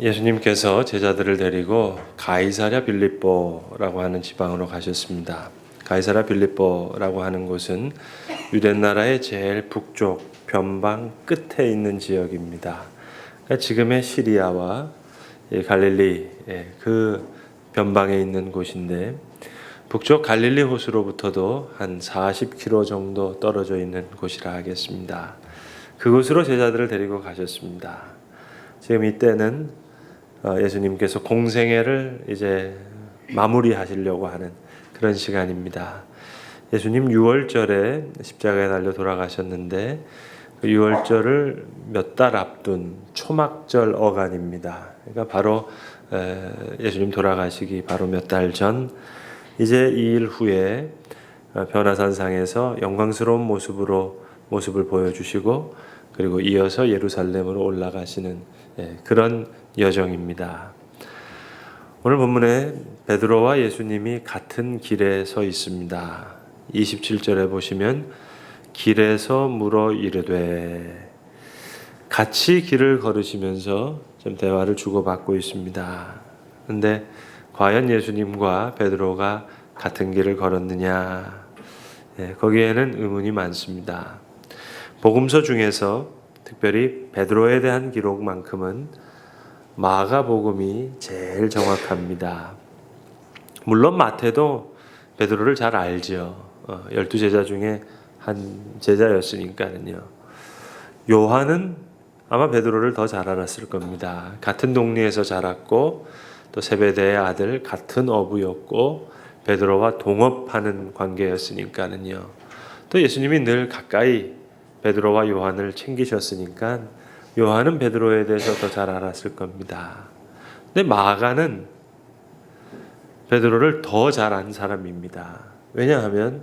예수님께서 제자들을 데리고 가이사랴 빌립보라고 하는 지방으로 가셨습니다. 가이사랴 빌립보라고 하는 곳은 유대 나라의 제일 북쪽 변방 끝에 있는 지역입니다. 그러니까 지금의 시리아와 갈릴리 그 변방에 있는 곳인데, 북쪽 갈릴리 호수로부터도 한 40km 정도 떨어져 있는 곳이라 하겠습니다. 그곳으로 제자들을 데리고 가셨습니다. 지금 이때는 예수님께서 공생애를 이제 마무리하시려고 하는 그런 시간입니다. 예수님 6월절에 십자가에 달려 돌아가셨는데, 그 6월절을 몇 달 앞둔 초막절 어간입니다. 그러니까 바로 예수님 돌아가시기 바로 몇 달 전, 이제 2일 후에 변화산상에서 영광스러운 모습을 보여주시고, 그리고 이어서 예루살렘으로 올라가시는 그런 여정입니다. 오늘 본문에 베드로와 예수님이 같은 길에 서 있습니다. 27절에 보시면 길에서 물어 이르되, 같이 길을 걸으시면서 좀 대화를 주고받고 있습니다. 그런데 과연 예수님과 베드로가 같은 길을 걸었느냐? 거기에는 의문이 많습니다. 복음서 중에서 특별히 베드로에 대한 기록만큼은 마가복음이 제일 정확합니다. 물론 마태도 베드로를 잘 알죠. 12제자 중에 한 제자였으니까는요. 요한은 아마 베드로를 더 잘 알았을 겁니다. 같은 동리에서 자랐고, 또 세베대의 아들, 같은 어부였고, 베드로와 동업하는 관계였으니까는요. 또 예수님이 늘 가까이 베드로와 요한을 챙기셨으니까 요한은 베드로에 대해서 더 잘 알았을 겁니다. 근데 마가는 베드로를 더 잘 안 사람입니다. 왜냐하면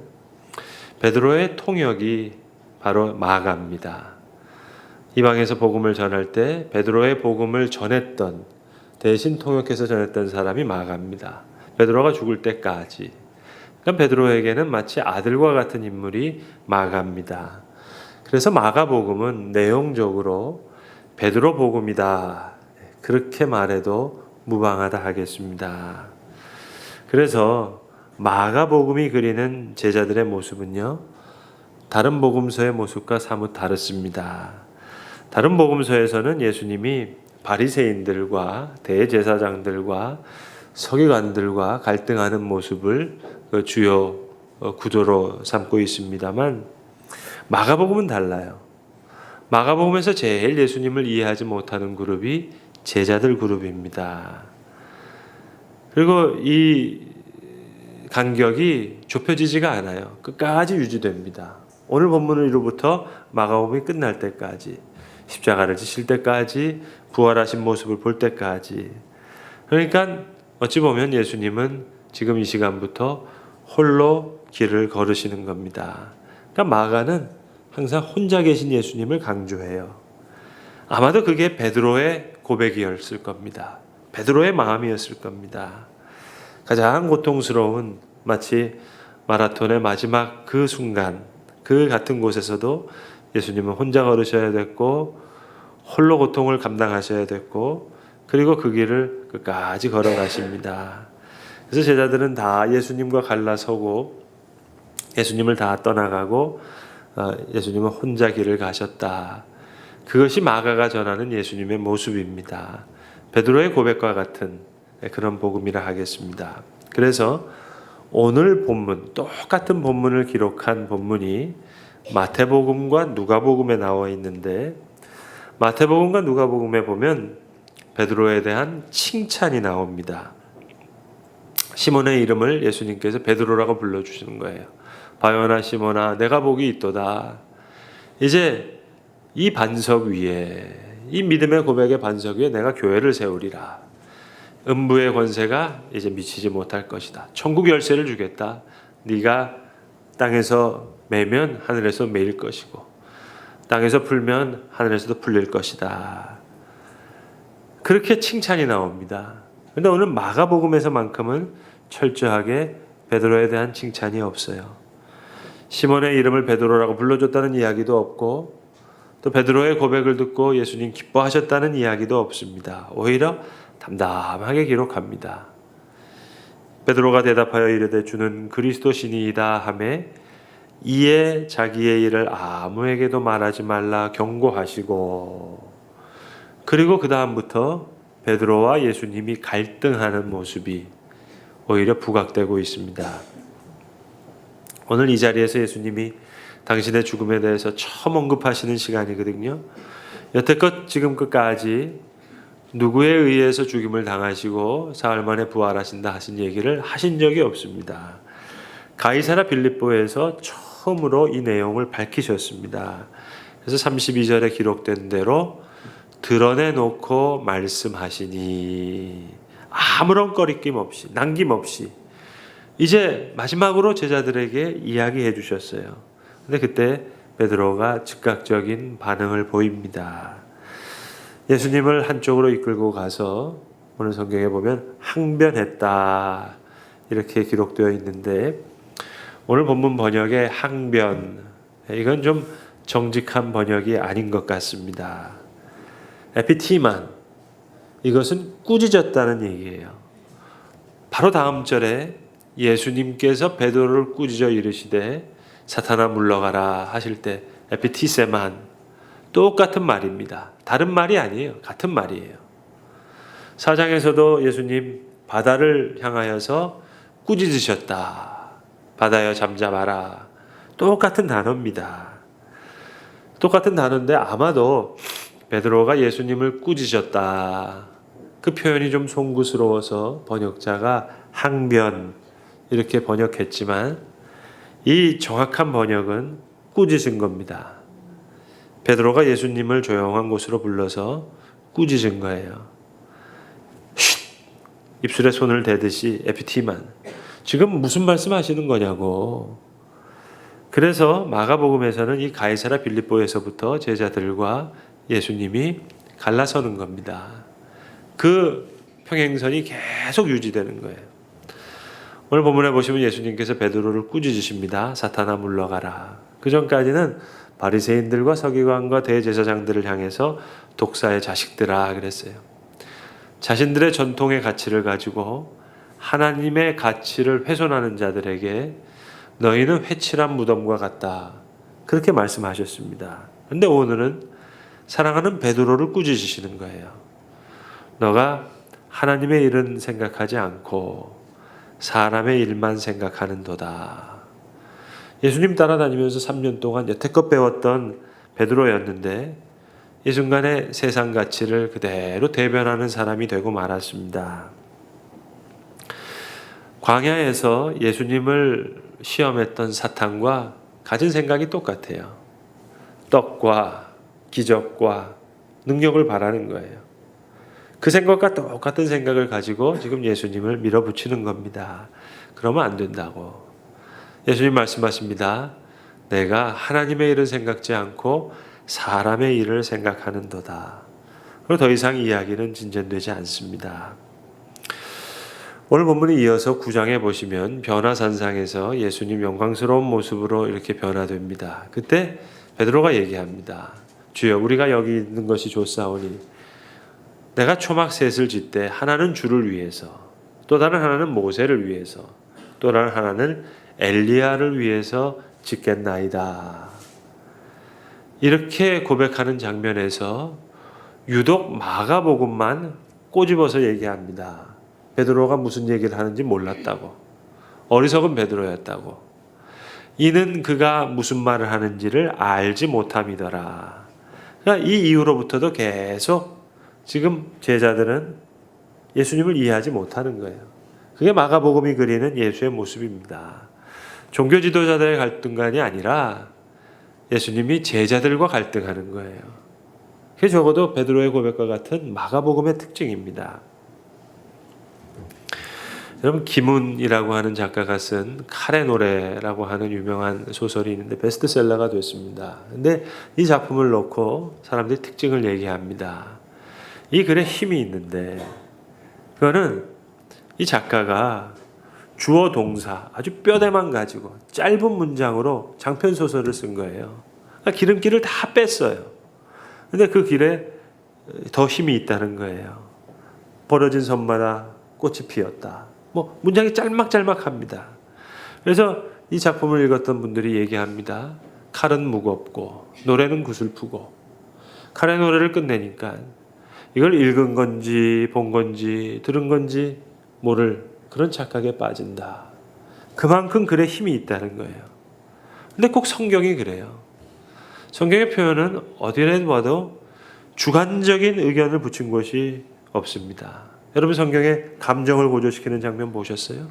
베드로의 통역이 바로 마가입니다. 이방에서 복음을 전할 때 베드로의 복음을 전했던, 대신 통역해서 전했던 사람이 마가입니다. 베드로가 죽을 때까지. 그러니까 베드로에게는 마치 아들과 같은 인물이 마가입니다. 그래서 마가복음은 내용적으로 베드로 복음이다, 그렇게 말해도 무방하다 하겠습니다. 그래서 마가복음이 그리는 제자들의 모습은요, 다른 복음서의 모습과 사뭇 다릅니다. 다른 복음서에서는 예수님이 바리새인들과 대제사장들과 서기관들과 갈등하는 모습을 주요 구조로 삼고 있습니다만, 마가복음은 달라요. 마가복음에서 제일 예수님을 이해하지 못하는 그룹이 제자들 그룹입니다. 그리고 이 간격이 좁혀지지가 않아요. 끝까지 유지됩니다. 오늘 본문으로부터 마가복음이 끝날 때까지, 십자가를 지실 때까지, 부활하신 모습을 볼 때까지. 그러니까 어찌 보면 예수님은 지금 이 시간부터 홀로 길을 걸으시는 겁니다. 그러니까 마가는 항상 혼자 계신 예수님을 강조해요. 아마도 그게 베드로의 고백이었을 겁니다. 베드로의 마음이었을 겁니다. 가장 고통스러운, 마치 마라톤의 마지막 그 순간, 그 같은 곳에서도 예수님은 혼자 걸으셔야 됐고, 홀로 고통을 감당하셔야 됐고, 그리고 그 길을 끝까지 걸어가십니다. 그래서 제자들은 다 예수님과 갈라서고, 예수님을 다 떠나가고, 예수님은 혼자 길을 가셨다. 그것이 마가가 전하는 예수님의 모습입니다. 베드로의 고백과 같은 그런 복음이라 하겠습니다. 그래서 오늘 본문, 똑같은 본문을 기록한 본문이 마태복음과 누가복음에 나와 있는데, 마태복음과 누가복음에 보면 베드로에 대한 칭찬이 나옵니다. 시몬의 이름을 예수님께서 베드로라고 불러주시는 거예요. 바요나 시몬아, 내가 복이 있도다. 이제 이 반석 위에, 이 믿음의 고백의 반석 위에 내가 교회를 세우리라. 음부의 권세가 이제 미치지 못할 것이다. 천국 열쇠를 주겠다. 네가 땅에서 매면 하늘에서 매일 것이고, 땅에서 풀면 하늘에서도 풀릴 것이다. 그렇게 칭찬이 나옵니다. 그런데 오늘 마가복음에서만큼은 철저하게 베드로에 대한 칭찬이 없어요. 시몬의 이름을 베드로라고 불러줬다는 이야기도 없고, 또 베드로의 고백을 듣고 예수님 기뻐하셨다는 이야기도 없습니다. 오히려 담담하게 기록합니다. 베드로가 대답하여 이르되 주는 그리스도시니이다 하매 이에 자기의 일을 아무에게도 말하지 말라 경고하시고, 그리고 그 다음부터 베드로와 예수님이 갈등하는 모습이 오히려 부각되고 있습니다. 오늘 이 자리에서 예수님이 당신의 죽음에 대해서 처음 언급하시는 시간이거든요. 여태껏 지금 끝까지 누구에 의해서 죽임을 당하시고 사흘 만에 부활하신다 하신 얘기를 하신 적이 없습니다. 가이사라 빌립보에서 처음으로 이 내용을 밝히셨습니다. 그래서 32절에 기록된 대로 드러내놓고 말씀하시니, 아무런 꺼리낌 없이 남김없이 이제 마지막으로 제자들에게 이야기해 주셨어요. 근데 그때 베드로가 즉각적인 반응을 보입니다. 예수님을 한쪽으로 이끌고 가서 오늘 성경에 보면 항변했다 이렇게 기록되어 있는데, 오늘 본문 번역의 항변, 이건 좀 정직한 번역이 아닌 것 같습니다. 에피티만, 이것은 꾸짖었다는 얘기예요. 바로 다음 절에 예수님께서 베드로를 꾸짖어 이르시되 사탄아 물러가라 하실 때 에피티세만, 똑같은 말입니다. 다른 말이 아니에요. 같은 말이에요. 사장에서도 예수님 바다를 향하여서 꾸짖으셨다. 바다여 잠잠하라. 똑같은 단어입니다. 똑같은 단어인데 아마도 베드로가 예수님을 꾸짖었다, 그 표현이 좀 송구스러워서 번역자가 항변 이렇게 번역했지만 이 정확한 번역은 꾸짖은 겁니다. 베드로가 예수님을 조용한 곳으로 불러서 꾸짖은 거예요. 쉿! 입술에 손을 대듯이 에피티만, 지금 무슨 말씀하시는 거냐고. 그래서 마가복음에서는 이 가이사라 빌립보에서부터 제자들과 예수님이 갈라서는 겁니다. 그 평행선이 계속 유지되는 거예요. 오늘 본문에 보시면 예수님께서 베드로를 꾸짖으십니다. 사탄아 물러가라. 그 전까지는 바리새인들과 서기관과 대제사장들을 향해서 독사의 자식들아 그랬어요. 자신들의 전통의 가치를 가지고 하나님의 가치를 훼손하는 자들에게 너희는 회칠한 무덤과 같다, 그렇게 말씀하셨습니다. 그런데 오늘은 사랑하는 베드로를 꾸짖으시는 거예요. 너가 하나님의 일은 생각하지 않고 사람의 일만 생각하는도다. 예수님 따라다니면서 3년 동안 여태껏 배웠던 베드로였는데 이 순간에 세상 가치를 그대로 대변하는 사람이 되고 말았습니다. 광야에서 예수님을 시험했던 사탄과 가진 생각이 똑같아요. 떡과 기적과 능력을 바라는 거예요. 그 생각과 똑같은 생각을 가지고 지금 예수님을 밀어붙이는 겁니다. 그러면 안 된다고. 예수님 말씀하십니다. 내가 하나님의 일을 생각지 않고 사람의 일을 생각하는도다. 그리고 더 이상 이야기는 진전되지 않습니다. 오늘 본문에 이어서 9장에 보시면 변화산상에서 예수님 영광스러운 모습으로 이렇게 변화됩니다. 그때 베드로가 얘기합니다. 주여, 우리가 여기 있는 것이 좋사오니 내가 초막셋을 짓되 하나는 주를 위해서, 또 다른 하나는 모세를 위해서, 또 다른 하나는 엘리야를 위해서 짓겠나이다. 이렇게 고백하는 장면에서 유독 마가복음만 꼬집어서 얘기합니다. 베드로가 무슨 얘기를 하는지 몰랐다고, 어리석은 베드로였다고, 이는 그가 무슨 말을 하는지를 알지 못함이더라. 그러니까 이 이후로부터도 계속 지금 제자들은 예수님을 이해하지 못하는 거예요. 그게 마가복음이 그리는 예수의 모습입니다. 종교 지도자들의 갈등관이 아니라 예수님이 제자들과 갈등하는 거예요. 그게 적어도 베드로의 고백과 같은 마가복음의 특징입니다. 여러분, 김훈이라고 하는 작가가 쓴 칼의 노래라고 하는 유명한 소설이 있는데 베스트셀러가 됐습니다. 근데 이 작품을 놓고 사람들이 특징을 얘기합니다. 이 글에 힘이 있는데 그거는 이 작가가 주어 동사 아주 뼈대만 가지고 짧은 문장으로 장편 소설을 쓴 거예요. 그러니까 기름기를 다 뺐어요. 근데 그 길에 더 힘이 있다는 거예요. 버려진 섬마다 꽃이 피었다. 뭐 문장이 짤막짤막합니다. 그래서 이 작품을 읽었던 분들이 얘기합니다. 칼은 무겁고 노래는 구슬프고. 칼의 노래를 끝내니까 이걸 읽은 건지 본 건지 들은 건지 모를 그런 착각에 빠진다. 그만큼 글에 힘이 있다는 거예요. 근데 꼭 성경이 그래요. 성경의 표현은 어디에 봐도 주관적인 의견을 붙인 것이 없습니다. 여러분 성경에 감정을 고조시키는 장면 보셨어요?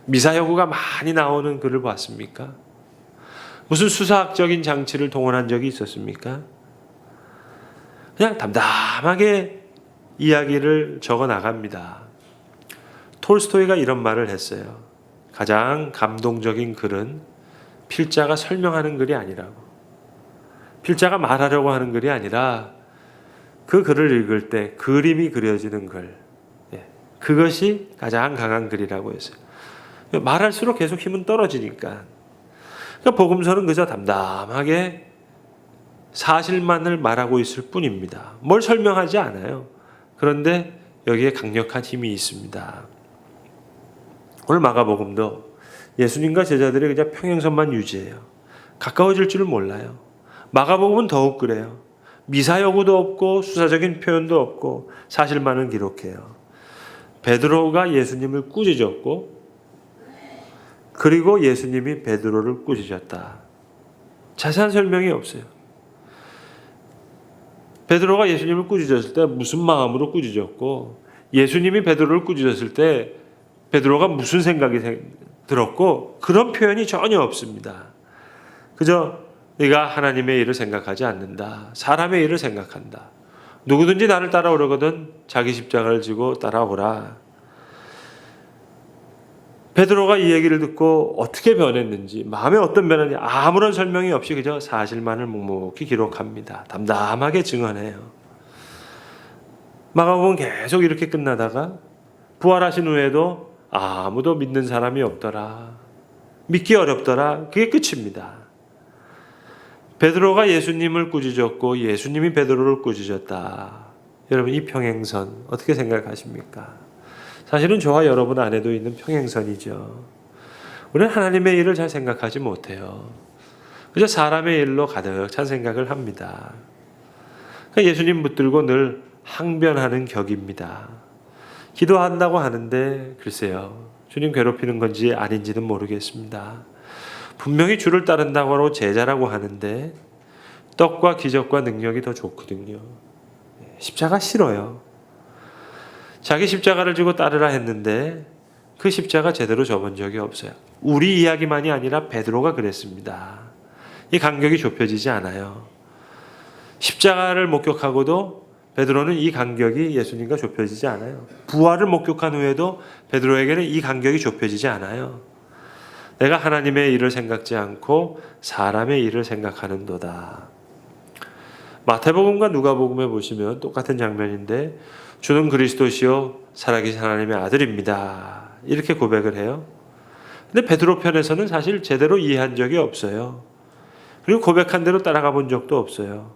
미사여구가 많이 나오는 글을 봤습니까? 무슨 수사학적인 장치를 동원한 적이 있었습니까? 그냥 담담하게 이야기를 적어 나갑니다. 톨스토이가 이런 말을 했어요. 가장 감동적인 글은 필자가 설명하는 글이 아니라고. 필자가 말하려고 하는 글이 아니라 그 글을 읽을 때 그림이 그려지는 글. 그것이 가장 강한 글이라고 했어요. 말할수록 계속 힘은 떨어지니까. 그러니까 복음서는 그저 담담하게 사실만을 말하고 있을 뿐입니다. 뭘 설명하지 않아요. 그런데 여기에 강력한 힘이 있습니다. 오늘 마가복음도 예수님과 제자들이 그냥 평행선만 유지해요. 가까워질 줄을 몰라요. 마가복음은 더욱 그래요. 미사여구도 없고 수사적인 표현도 없고 사실만을 기록해요. 베드로가 예수님을 꾸짖었고 그리고 예수님이 베드로를 꾸짖었다. 자세한 설명이 없어요. 베드로가 예수님을 꾸짖었을 때 무슨 마음으로 꾸짖었고 예수님이 베드로를 꾸짖었을 때 베드로가 무슨 생각이 들었고 그런 표현이 전혀 없습니다. 그저 네가 하나님의 일을 생각하지 않는다. 사람의 일을 생각한다. 누구든지 나를 따라오려거든 자기 십자가를 지고 따라오라. 베드로가 이 얘기를 듣고 어떻게 변했는지 마음에 어떤 변화인지 아무런 설명이 없이 그저 사실만을 묵묵히 기록합니다. 담담하게 증언해요. 마가복음은 계속 이렇게 끝나다가 부활하신 후에도 아무도 믿는 사람이 없더라. 믿기 어렵더라. 그게 끝입니다. 베드로가 예수님을 꾸짖었고 예수님이 베드로를 꾸짖었다. 여러분 이 평행선 어떻게 생각하십니까? 사실은 저와 여러분 안에도 있는 평행선이죠. 우리는 하나님의 일을 잘 생각하지 못해요. 그저 사람의 일로 가득 찬 생각을 합니다. 그러니까 예수님 붙들고 늘 항변하는 격입니다. 기도한다고 하는데 글쎄요. 주님 괴롭히는 건지 아닌지는 모르겠습니다. 분명히 주를 따른다고 하고 제자라고 하는데 떡과 기적과 능력이 더 좋거든요. 십자가 싫어요. 자기 십자가를 지고 따르라 했는데 그 십자가 제대로 접은 적이 없어요. 우리 이야기만이 아니라 베드로가 그랬습니다. 이 간격이 좁혀지지 않아요. 십자가를 목격하고도 베드로는 이 간격이 예수님과 좁혀지지 않아요. 부활을 목격한 후에도 베드로에게는 이 간격이 좁혀지지 않아요. 내가 하나님의 일을 생각지 않고 사람의 일을 생각하는도다. 마태복음과 누가복음에 보시면 똑같은 장면인데 주는 그리스도시요 살아계신 하나님의 아들입니다. 이렇게 고백을 해요. 근데 베드로 편에서는 사실 제대로 이해한 적이 없어요. 그리고 고백한 대로 따라가 본 적도 없어요.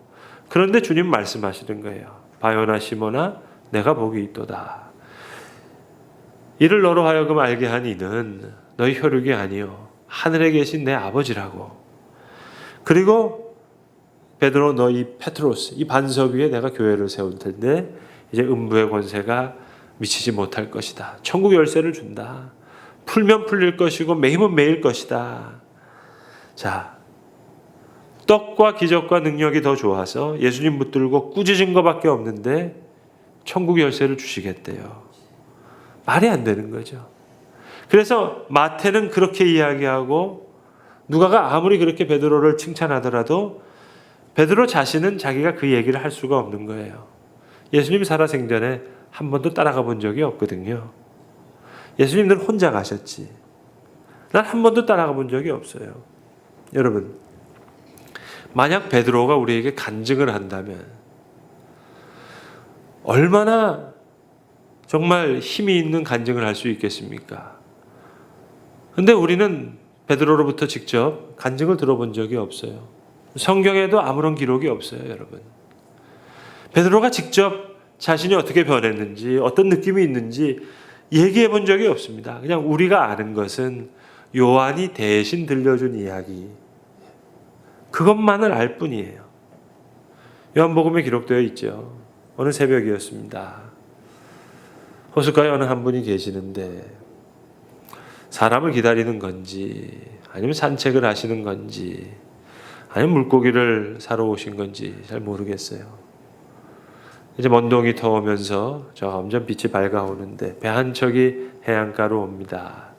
그런데 주님 말씀하시는 거예요. 바요나 시몬아 내가 복이 있도다. 이를 너로 하여금 알게 한 이는 너희 혈육이 아니요 하늘에 계신 내 아버지라고. 그리고 베드로 너 이 페트로스 이 반석 위에 내가 교회를 세울 텐데 이제 음부의 권세가 미치지 못할 것이다. 천국 열쇠를 준다. 풀면 풀릴 것이고 매이면 매일 것이다. 자, 떡과 기적과 능력이 더 좋아서 예수님 붙들고 꾸짖은 것밖에 없는데 천국 열쇠를 주시겠대요. 말이 안 되는 거죠. 그래서 마태는 그렇게 이야기하고 누가가 아무리 그렇게 베드로를 칭찬하더라도 베드로 자신은 자기가 그 얘기를 할 수가 없는 거예요. 예수님 살아생전에 한 번도 따라가 본 적이 없거든요. 예수님들 혼자 가셨지. 난 한 번도 따라가 본 적이 없어요. 여러분, 만약 베드로가 우리에게 간증을 한다면 얼마나 정말 힘이 있는 간증을 할 수 있겠습니까? 그런데 우리는 베드로로부터 직접 간증을 들어본 적이 없어요. 성경에도 아무런 기록이 없어요, 여러분. 베드로가 직접 자신이 어떻게 변했는지, 어떤 느낌이 있는지 얘기해 본 적이 없습니다. 그냥 우리가 아는 것은 요한이 대신 들려준 이야기, 그것만을 알 뿐이에요. 요한복음에 기록되어 있죠. 어느 새벽이었습니다. 호숫가에 어느 한 분이 계시는데 사람을 기다리는 건지 아니면 산책을 하시는 건지 아니면 물고기를 사러 오신 건지 잘 모르겠어요. 이제 먼동이 터오면서 점점 빛이 밝아오는데 배 한 척이 해안가로 옵니다.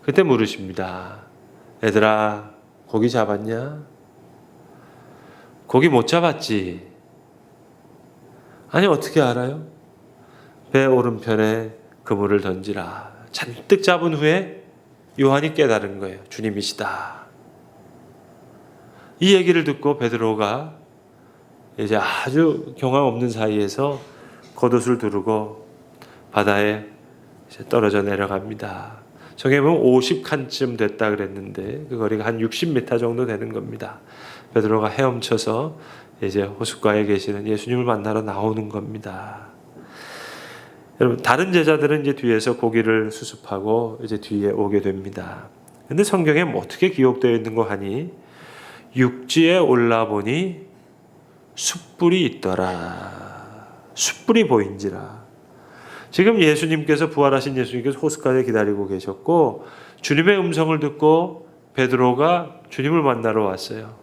그때 물으십니다. 얘들아, 고기 잡았냐? 고기 못 잡았지. 아니, 어떻게 알아요? 배 오른편에 그물을 던지라. 잔뜩 잡은 후에 요한이 깨달은 거예요. 주님이시다. 이 얘기를 듣고 베드로가 이제 아주 경험 없는 사이에서 겉옷을 두르고 바다에 이제 떨어져 내려갑니다. 저게 보면 50칸쯤 됐다 그랬는데 그 거리가 한 60m 정도 되는 겁니다. 베드로가 헤엄쳐서 이제 호숫가에 계시는 예수님을 만나러 나오는 겁니다. 여러분, 다른 제자들은 이제 뒤에서 고기를 수습하고 이제 뒤에 오게 됩니다. 근데 성경에 어떻게 기록되어 있는 거 하니 육지에 올라보니 숯불이 있더라. 숯불이 보인지라. 지금 예수님께서, 부활하신 예수님께서 호숫가에 기다리고 계셨고 주님의 음성을 듣고 베드로가 주님을 만나러 왔어요.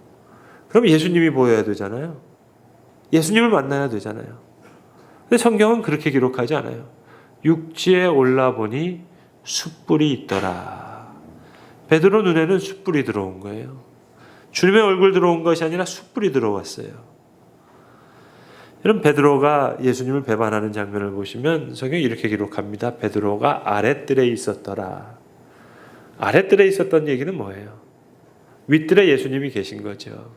그럼 예수님이 보여야 되잖아요. 예수님을 만나야 되잖아요. 근데 성경은 그렇게 기록하지 않아요. 육지에 올라보니 숯불이 있더라. 베드로 눈에는 숯불이 들어온 거예요. 주님의 얼굴 들어온 것이 아니라 숯불이 들어왔어요. 여러분, 베드로가 예수님을 배반하는 장면을 보시면 성경이 이렇게 기록합니다. 베드로가 아랫뜰에 있었더라. 아랫뜰에 있었던 얘기는 뭐예요? 윗뜰에 예수님이 계신 거죠.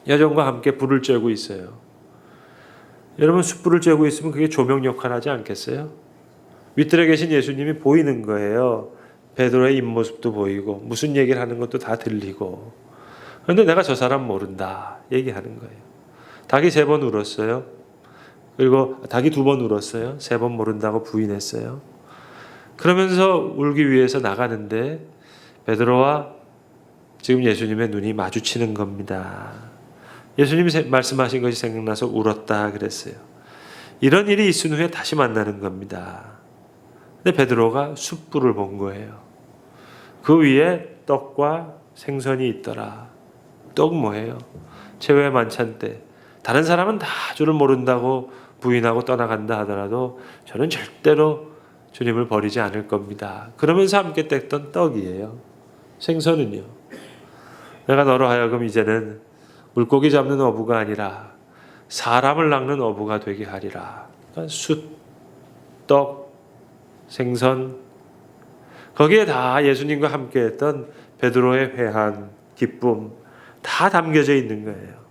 여종과 함께 불을 쬐고 있어요. 여러분, 숯불을 쬐고 있으면 그게 조명 역할을 하지 않겠어요? 윗뜰에 계신 예수님이 보이는 거예요. 베드로의 입모습도 보이고 무슨 얘기를 하는 것도 다 들리고. 그런데 내가 저 사람 모른다 얘기하는 거예요. 닭이 3번 울었어요. 그리고 닭이 2번 울었어요. 3번 모른다고 부인했어요. 그러면서 울기 위해서 나가는데 베드로와 지금 예수님의 눈이 마주치는 겁니다. 예수님이 말씀하신 것이 생각나서 울었다 그랬어요. 이런 일이 있은 후에 다시 만나는 겁니다. 근데 베드로가 숯불을 본 거예요. 그 위에 떡과 생선이 있더라. 떡 뭐예요? 최후의 만찬 때 다른 사람은 다 주를 모른다고 부인하고 떠나간다 하더라도 저는 절대로 주님을 버리지 않을 겁니다. 그러면서 함께 뗐던 떡이에요. 생선은요. 내가 너로 하여금 이제는 물고기 잡는 어부가 아니라 사람을 낚는 어부가 되게 하리라. 그러니까 숯, 떡, 생선, 거기에 다 예수님과 함께 했던 베드로의 회한, 기쁨 다 담겨져 있는 거예요.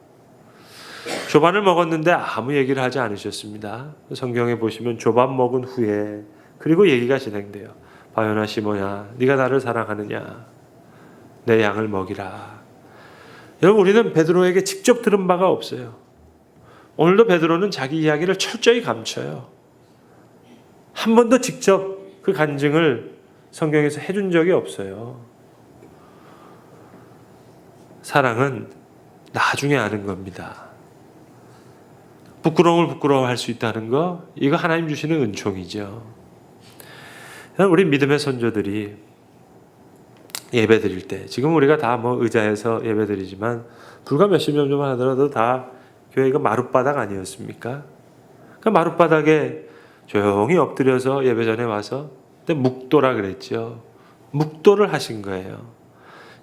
조반을 먹었는데 아무 얘기를 하지 않으셨습니다. 성경에 보시면 조반 먹은 후에 그리고 얘기가 진행돼요. 바요나 시모야, 네가 나를 사랑하느냐? 내 양을 먹이라. 여러분, 우리는 베드로에게 직접 들은 바가 없어요. 오늘도 베드로는 자기 이야기를 철저히 감춰요. 한 번도 직접 그 간증을 성경에서 해준 적이 없어요. 사랑은 나중에 아는 겁니다. 부끄러움을 부끄러워할 수 있다는 거, 이거 하나님 주시는 은총이죠. 우리 믿음의 선조들이 예배 드릴 때, 지금 우리가 다 의자에서 예배 드리지만 불과 몇십 년 전만 하더라도 다 교회가 마룻바닥 아니었습니까? 그 마룻바닥에 조용히 엎드려서 예배 전에 와서 그때 묵도라 그랬죠. 묵도를 하신 거예요.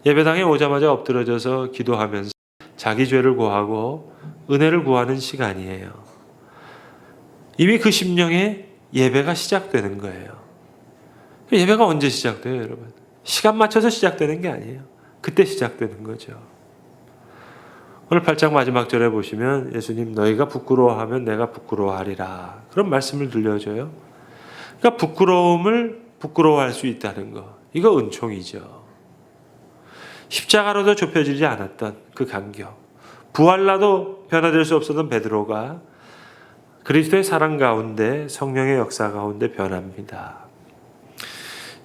예배당에 오자마자 엎드려져서 기도하면서 자기 죄를 고하고 은혜를 구하는 시간이에요. 이미 그 심령에 예배가 시작되는 거예요. 예배가 언제 시작돼요, 여러분? 시간 맞춰서 시작되는 게 아니에요. 그때 시작되는 거죠. 오늘 8장 마지막 절에 보시면 예수님, 너희가 부끄러워하면 내가 부끄러워하리라, 그런 말씀을 들려줘요. 그러니까 부끄러움을 부끄러워할 수 있다는 거, 이거 은총이죠. 십자가로도 좁혀지지 않았던 그 간격, 부활라도 변화될 수 없었던 베드로가 그리스도의 사랑 가운데 성령의 역사 가운데 변합니다.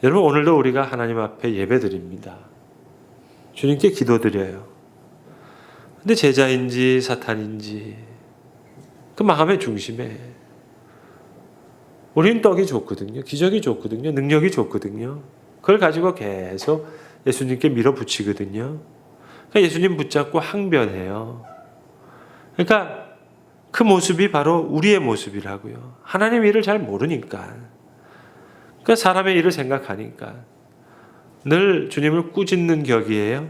여러분 오늘도 우리가 하나님 앞에 예배드립니다. 주님께 기도드려요. 근데 제자인지 사탄인지 그 마음의 중심에 우리는 떡이 좋거든요. 기적이 좋거든요. 능력이 좋거든요. 그걸 가지고 계속 예수님께 밀어붙이거든요. 그러니까 예수님 붙잡고 항변해요. 그러니까 그 모습이 바로 우리의 모습이라고요. 하나님의 일을 잘 모르니까. 그러니까 사람의 일을 생각하니까 늘 주님을 꾸짖는 격이에요.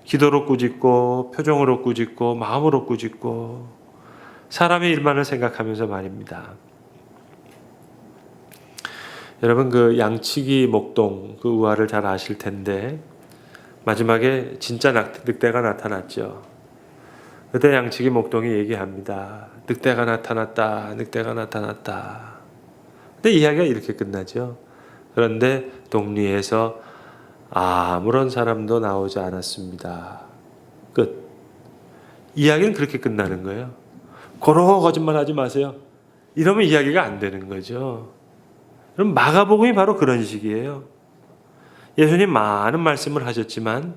기도로 꾸짖고 표정으로 꾸짖고 마음으로 꾸짖고 사람의 일만을 생각하면서 말입니다. 여러분 그 양치기 목동 그 우화를 잘 아실 텐데 마지막에 진짜 늑대가 나타났죠. 그때 양치기 목동이 얘기합니다. 늑대가 나타났다. 늑대가 나타났다. 근데 이야기가 이렇게 끝나죠. 그런데 동리에서 아무런 사람도 나오지 않았습니다. 끝. 이야기는 그렇게 끝나는 거예요. 고로 거짓말하지 마세요. 이러면 이야기가 안 되는 거죠. 그럼 마가복음이 바로 그런 식이에요. 예수님 많은 말씀을 하셨지만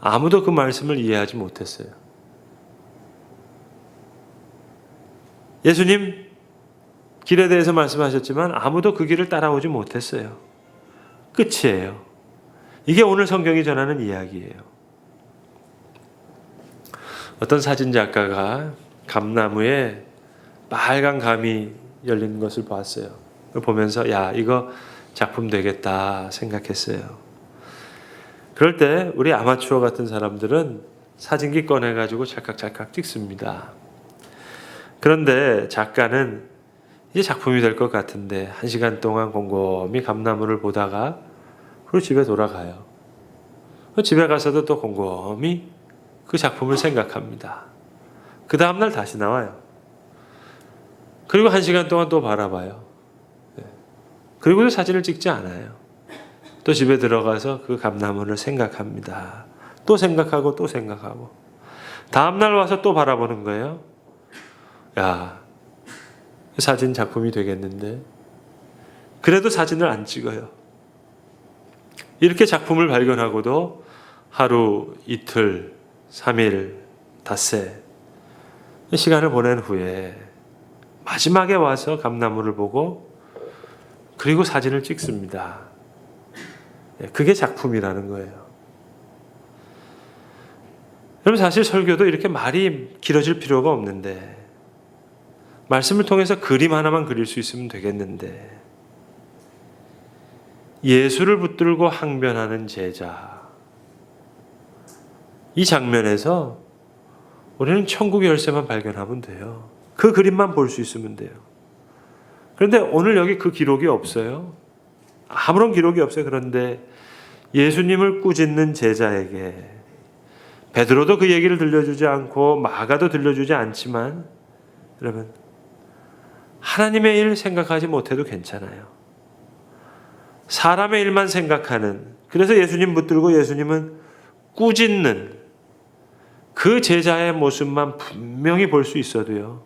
아무도 그 말씀을 이해하지 못했어요. 예수님 길에 대해서 말씀하셨지만 아무도 그 길을 따라오지 못했어요. 끝이에요. 이게 오늘 성경이 전하는 이야기예요. 어떤 사진 작가가 감나무에 빨간 감이 열린 것을 봤어요. 그걸 보면서 야 이거 작품 되겠다 생각했어요. 그럴 때 우리 아마추어 같은 사람들은 사진기 꺼내가지고 찰칵찰칵 찍습니다. 그런데 작가는 이제 작품이 될 것 같은데 1시간 동안 곰곰이 감나무를 보다가 그리고 집에 돌아가요. 집에 가서도 또 곰곰이 그 작품을 생각합니다. 그 다음날 다시 나와요. 그리고 1시간 동안 또 바라봐요. 그리고도 사진을 찍지 않아요. 또 집에 들어가서 그 감나무를 생각합니다. 또 생각하고 또 생각하고 다음날 와서 또 바라보는 거예요. 야, 사진 작품이 되겠는데 그래도 사진을 안 찍어요. 이렇게 작품을 발견하고도 하루, 이틀, 3일, 닷새 시간을 보낸 후에 마지막에 와서 감나무를 보고 그리고 사진을 찍습니다. 그게 작품이라는 거예요. 여러분 사실 설교도 이렇게 말이 길어질 필요가 없는데 말씀을 통해서 그림 하나만 그릴 수 있으면 되겠는데 예수를 붙들고 항변하는 제자 이 장면에서 우리는 천국 열쇠만 발견하면 돼요. 그 그림만 볼 수 있으면 돼요. 그런데 오늘 여기 그 기록이 없어요. 아무런 기록이 없어요. 그런데 예수님을 꾸짖는 제자에게 베드로도 그 얘기를 들려주지 않고 마가도 들려주지 않지만 여러분 하나님의 일 생각하지 못해도 괜찮아요. 사람의 일만 생각하는 그래서 예수님 붙들고 예수님은 꾸짖는 그 제자의 모습만 분명히 볼 수 있어도요.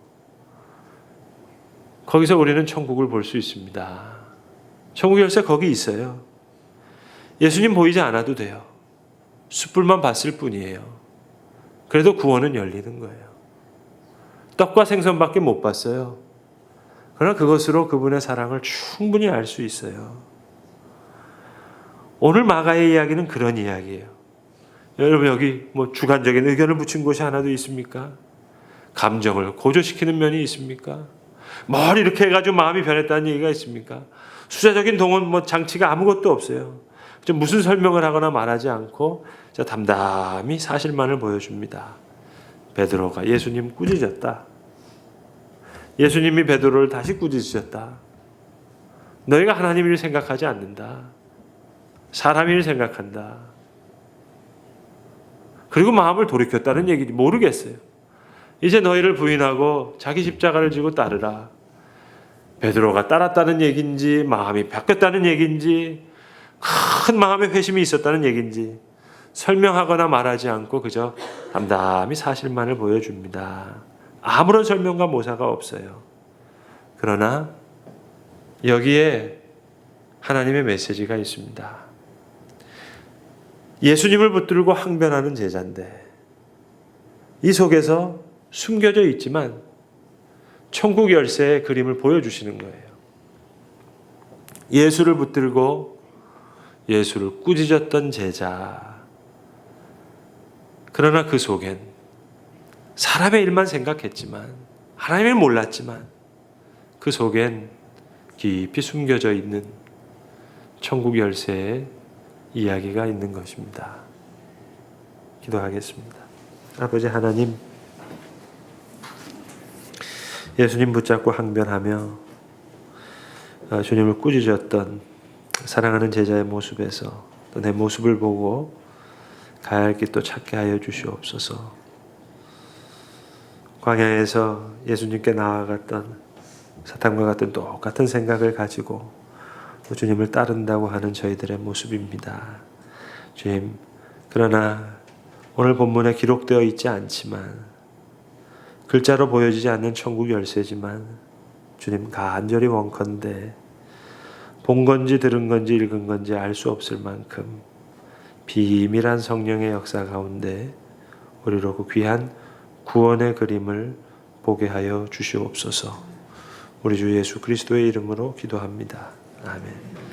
거기서 우리는 천국을 볼 수 있습니다. 천국 열쇠 거기 있어요. 예수님 보이지 않아도 돼요. 숯불만 봤을 뿐이에요. 그래도 구원은 열리는 거예요. 떡과 생선밖에 못 봤어요. 그러나 그것으로 그분의 사랑을 충분히 알 수 있어요. 오늘 마가의 이야기는 그런 이야기예요. 여러분 여기 뭐 주관적인 의견을 붙인 곳이 하나도 있습니까? 감정을 고조시키는 면이 있습니까? 뭘 이렇게 해가지고 마음이 변했다는 얘기가 있습니까? 수자적인 동원 뭐 장치가 아무것도 없어요. 무슨 설명을 하거나 말하지 않고 담담히 사실만을 보여줍니다. 베드로가 예수님 꾸짖었다. 예수님이 베드로를 다시 꾸짖으셨다. 너희가 하나님 일을 생각하지 않는다. 사람 일을 생각한다. 그리고 마음을 돌이켰다는 얘기지 모르겠어요. 이제 너희를 부인하고 자기 십자가를 지고 따르라. 베드로가 따랐다는 얘기인지 마음이 바뀌었다는 얘기인지 큰 마음의 회심이 있었다는 얘기인지 설명하거나 말하지 않고 그저 담담히 사실만을 보여줍니다. 아무런 설명과 모사가 없어요. 그러나 여기에 하나님의 메시지가 있습니다. 예수님을 붙들고 항변하는 제자인데 이 속에서 숨겨져 있지만 천국 열쇠의 그림을 보여주시는 거예요. 예수를 붙들고 예수를 꾸짖었던 제자. 그러나 그 속엔 사람의 일만 생각했지만 하나님을 몰랐지만 그 속엔 깊이 숨겨져 있는 천국 열쇠의 이야기가 있는 것입니다. 기도하겠습니다. 아버지 하나님, 예수님 붙잡고 항변하며 주님을 꾸짖었던 사랑하는 제자의 모습에서 또 내 모습을 보고 가야 할 길 또 찾게 하여 주시옵소서. 광야에서 예수님께 나아갔던 사탄과 같은 똑같은 생각을 가지고 또 주님을 따른다고 하는 저희들의 모습입니다. 주님, 그러나 오늘 본문에 기록되어 있지 않지만 글자로 보여지지 않는 천국 열쇠지만 주님 간절히 원컨대 본 건지 들은 건지 읽은 건지 알 수 없을 만큼 비밀한 성령의 역사 가운데 우리로 그 귀한 구원의 그림을 보게 하여 주시옵소서. 우리 주 예수 그리스도의 이름으로 기도합니다. 아멘.